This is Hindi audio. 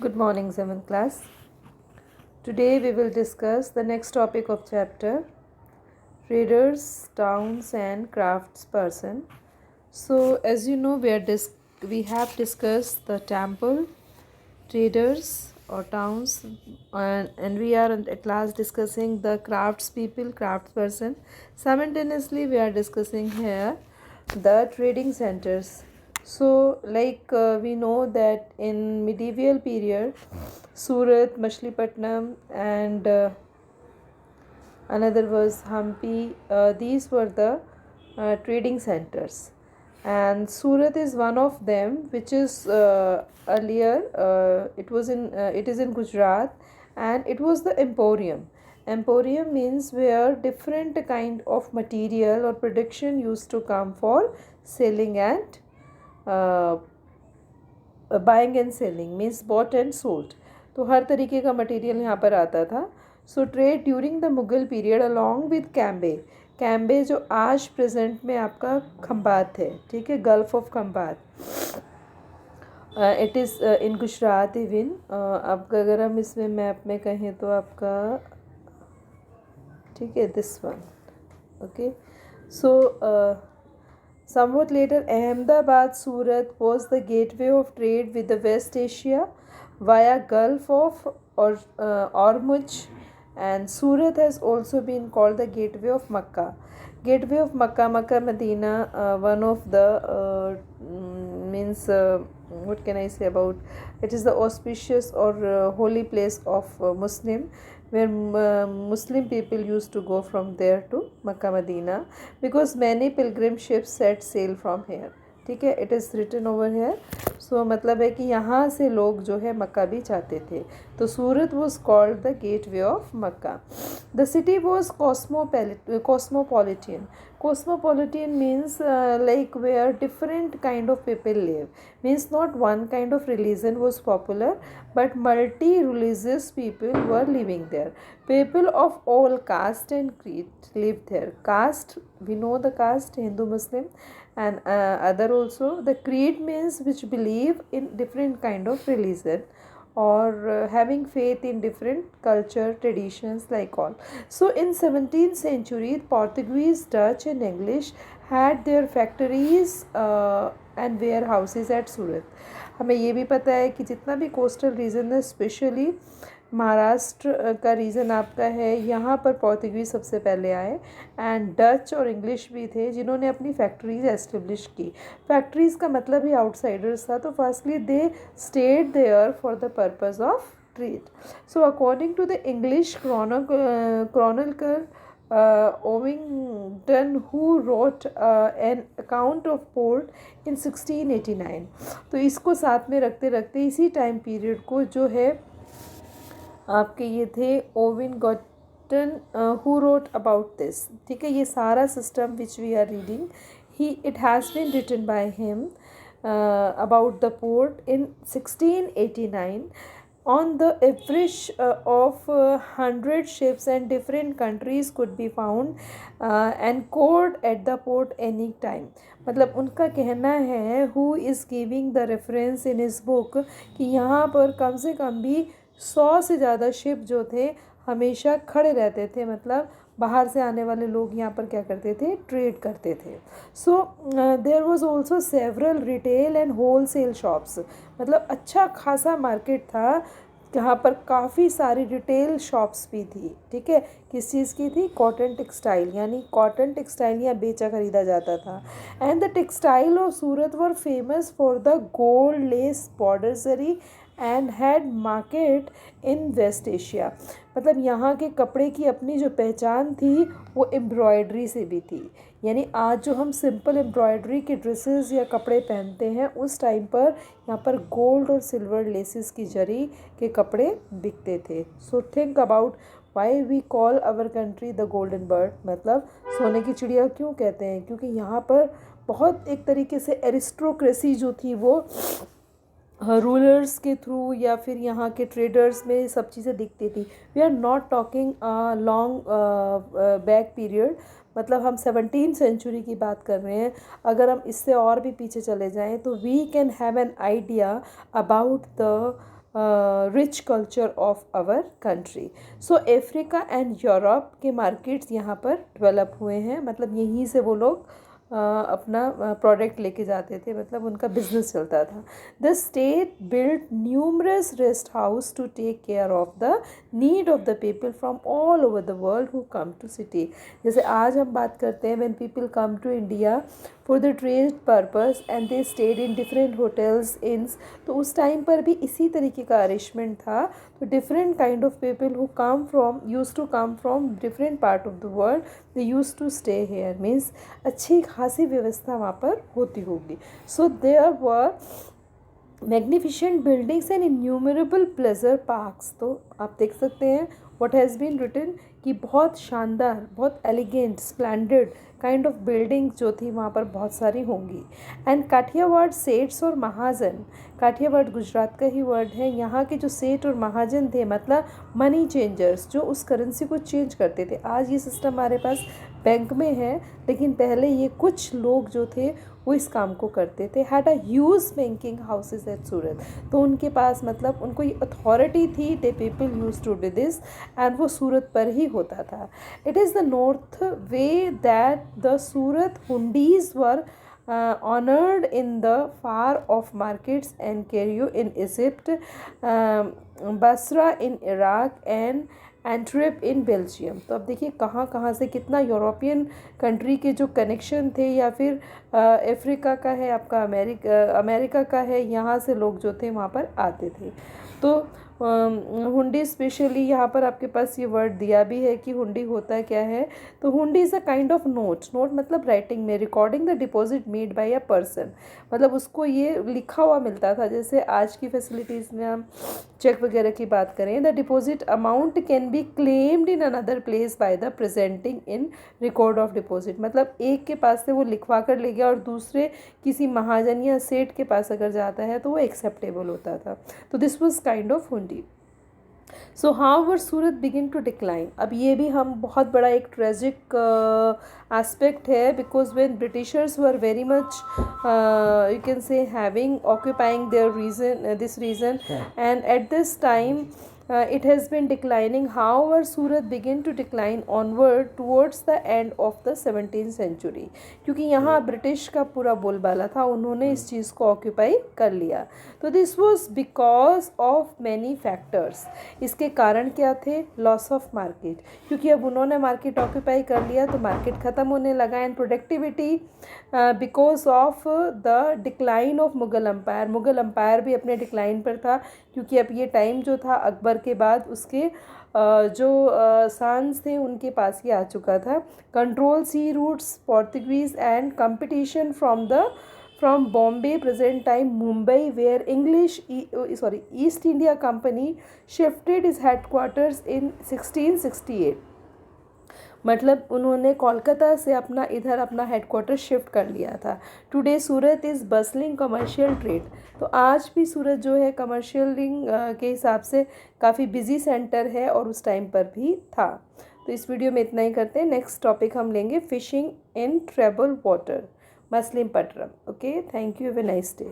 Good morning, 7th class. Today we will discuss the next topic of chapter traders, towns, and craftsperson. So, as you know, we have discussed the temple, traders or towns, and we are at last discussing the craftspeople, craftsperson. Simultaneously, we are discussing here the trading centers. So, we know that in medieval period, Surat, Machilipatnam, and another was Hampi. These were the trading centers, and Surat is one of them, which is earlier. It is in Gujarat, and it was the emporium. Emporium means where different kind of material or production used to come for selling and uh, buying and selling means bought and sold. तो हर तरीके का मटेरियल यहाँ पर आता था. So trade during the Mughal period along with Cambay. Cambay जो आज प्रेजेंट में आपका खम्बात है, ठीक है, gulf of Khambhat. It is in Gujarat even. अब अगर हम इसमें मैप में कहें तो आपका, ठीक है, this one. Okay. So somewhat later, Ahmedabad, Surat was the gateway of trade with the West Asia via Gulf of Ormuz, and Surat has also been called the gateway of Makkah. Gateway of Makkah, Medina, one of the means what can I say about it? Is the auspicious or holy place of Muslim, where Muslim people used to go from there to Makkah, Medina, because many pilgrim ships set sail from here. ठीक है, it is written over here. So मतलब है कि यहाँ से लोग जो है मक्का भी जाते थे. तो Surat was called the gateway of Mecca. The city was cosmopolitan. Cosmopolitan means like where different kind of people live. Means not one kind of religion was popular, but multi-religious people were living there. People of all caste and creed lived there. Caste, we know the caste, Hindu, Muslim, and other also. The creed means which believe in different kind of religion, or having faith in different culture, traditions, like all. So in 17th century, Portuguese, Dutch, and English had their factories and warehouses at Surat. हमें ये भी पता है कि जितना भी कोस्टल रीजन है, स्पेशली महाराष्ट्र का रीजन आपका है, यहाँ पर पोर्तुगीज़ सबसे पहले आए, एंड डच और इंग्लिश भी थे जिन्होंने अपनी फैक्ट्रीज एस्टेब्लिश की. फैक्ट्रीज़ का मतलब ही आउटसाइडर्स था. तो firstly they stayed there for the purpose of trade. So according to the English chronicle Ovington, who wrote an account of port in 1689. तो इसको साथ में रखते रखते इसी टाइम पीरियड को जो है आपके ये थे Ovington, who wrote about this. ठीक है, ये सारा system which we are reading, it has been written by him about the port in 1689. On the average of 100 ships and different countries could be found anchored at the port any time. मतलब उनका कहना है, who is giving the reference in his book, कि यहाँ पर कम से कम भी 100 से ज़्यादा शिप जो थे हमेशा खड़े रहते थे. मतलब बाहर से आने वाले लोग यहाँ पर क्या करते थे, ट्रेड करते थे. So there was also several retail and wholesale shops. मतलब अच्छा खासा मार्केट था जहाँ पर काफ़ी सारी रिटेल शॉप्स भी थी. ठीक है, किस चीज़ की थी, कॉटन टेक्सटाइल, यानी कॉटन टेक्सटाइल यहाँ बेचा खरीदा जाता था. And the textile of Surat were famous for the gold lace border zari and had market in West Asia. मतलब यहाँ के कपड़े की अपनी जो पहचान थी वो एम्ब्रॉयडरी से भी थी. यानी आज जो हम सिंपल एम्ब्रॉयडरी के ड्रेसेस या कपड़े पहनते हैं, उस टाइम पर यहाँ पर गोल्ड और सिल्वर लेसेस की जरी के कपड़े बिकते थे. So think about why we call our country the golden bird. मतलब सोने की चिड़िया क्यों कहते हैं, क्योंकि यहाँ पर बहुत एक तरीके से एरिस्टोक्रेसी जो थी वो रूलर्स के थ्रू या फिर यहाँ के ट्रेडर्स में सब चीज़ें दिखती थी. We are not talking long back period. मतलब हम 17th सेंचुरी की बात कर रहे हैं. अगर हम इससे और भी पीछे चले जाएं तो we can have an idea about the rich culture of our country. So Africa and Europe के मार्केट्स यहाँ पर डेवलप हुए हैं, मतलब यहीं से वो लोग अपना प्रोडक्ट लेके जाते थे, मतलब उनका बिजनेस चलता था। The state build numerous rest house to take care of the need of the people from all over the world who come to city. जैसे आज हम बात करते हैं when people come to India for the trade purpose and they stayed in different hotels inns, तो उस टाइम पर भी इसी तरीके का अरेंजमेंट था। तो different kind of people who come from use to come from different part of the world they use to stay here, means अच्छी खासी व्यवस्था वहाँ पर होती होगी। So there were magnificent buildings and innumerable pleasure parks. तो आप देख सकते हैं व्हाट हैज़ बीन रिटन कि बहुत शानदार, बहुत elegant, splendid kind of buildings जो थी वहाँ पर बहुत सारी होंगी। एंड काठियावाड़ सेठ्स और महाजन, काठियावाड़ गुजरात का ही वर्ड है, यहाँ के जो सेठ और महाजन थे मतलब मनी चेंजर्स, जो उस करेंसी को चेंज करते थे। आज ये सिस्टम हमारे पास बैंक में है, लेकिन पहले ये कुछ लोग जो थे वो इस काम को करते थे। Had a huge banking houses at Surat, तो उनके पास मतलब उनको ये अथॉरिटी थी, they people use to do this, and वो सूरत पर ही होता था। It is the noteworthy that the Surat hundis were honored in the far off markets and Cairo in Egypt, Basra in Iraq and Antwerp in Belgium. तो अब देखिए कहाँ कहाँ से कितना यूरोपियन कंट्री के जो कनेक्शन थे, या फिर अफ्रीका का है, आपका अमेरिका का है, यहाँ से लोग जो थे वहाँ पर आते थे। तो हुंडी स्पेशली यहाँ पर आपके पास ये वर्ड दिया भी है कि हुंडी होता क्या है। तो हुंडी is a kind of note, note मतलब राइटिंग में recording the deposit made by a person, मतलब उसको ये लिखा हुआ मिलता था। जैसे आज की फैसिलिटीज़ में हम चेक वगैरह की बात करें, the deposit amount can be claimed in another place by the presenting in record of deposit, मतलब एक के पास से वो लिखवा कर ले गया और दूसरे किसी महाजन या सेठ के पास अगर जाता है तो वो एक्सेप्टेबल होता था। तो this was kind of hundi. So how Surat begin to decline, अब ये भी हम बहुत बड़ा एक ट्रेजिक एस्पेक्ट है, because when Britishers were very much you can say having occupying their region, this region, and at this time it has been declining. However, Surat began to decline onward towards the end of the 17th century, क्योंकि यहाँ ब्रिटिश का पूरा बोलबाला था, उन्होंने इस चीज़ को ऑक्यूपाई कर लिया। तो this was because of many factors, इसके कारण क्या थे? लॉस ऑफ मार्केट, क्योंकि अब उन्होंने मार्केट ऑक्यूपाई कर लिया तो मार्केट ख़त्म होने लगा, and productivity because of the decline of Mughal empire, Mughal empire भी अपने डिक्लाइन पर था, क्योंकि अब ये टाइम जो था अकबर के बाद उसके जो सांस थे उनके पास ही आ चुका था। Control sea routes Portuguese and competition from Bombay present time Mumbai, where East India Company shifted is headquarters in 1668, मतलब उन्होंने कोलकाता से इधर अपना हेडक्वार्टर शिफ्ट कर लिया था। Today Surat is bustling commercial trade, तो आज भी सूरत जो है कमर्शियलिंग के हिसाब से काफ़ी बिजी सेंटर है, और उस टाइम पर भी था। तो इस वीडियो में इतना ही करते हैं। नेक्स्ट टॉपिक हम लेंगे फिशिंग इन ट्रैबल वाटर, मसलिम पटरम। Okay, thank you, have a nice day.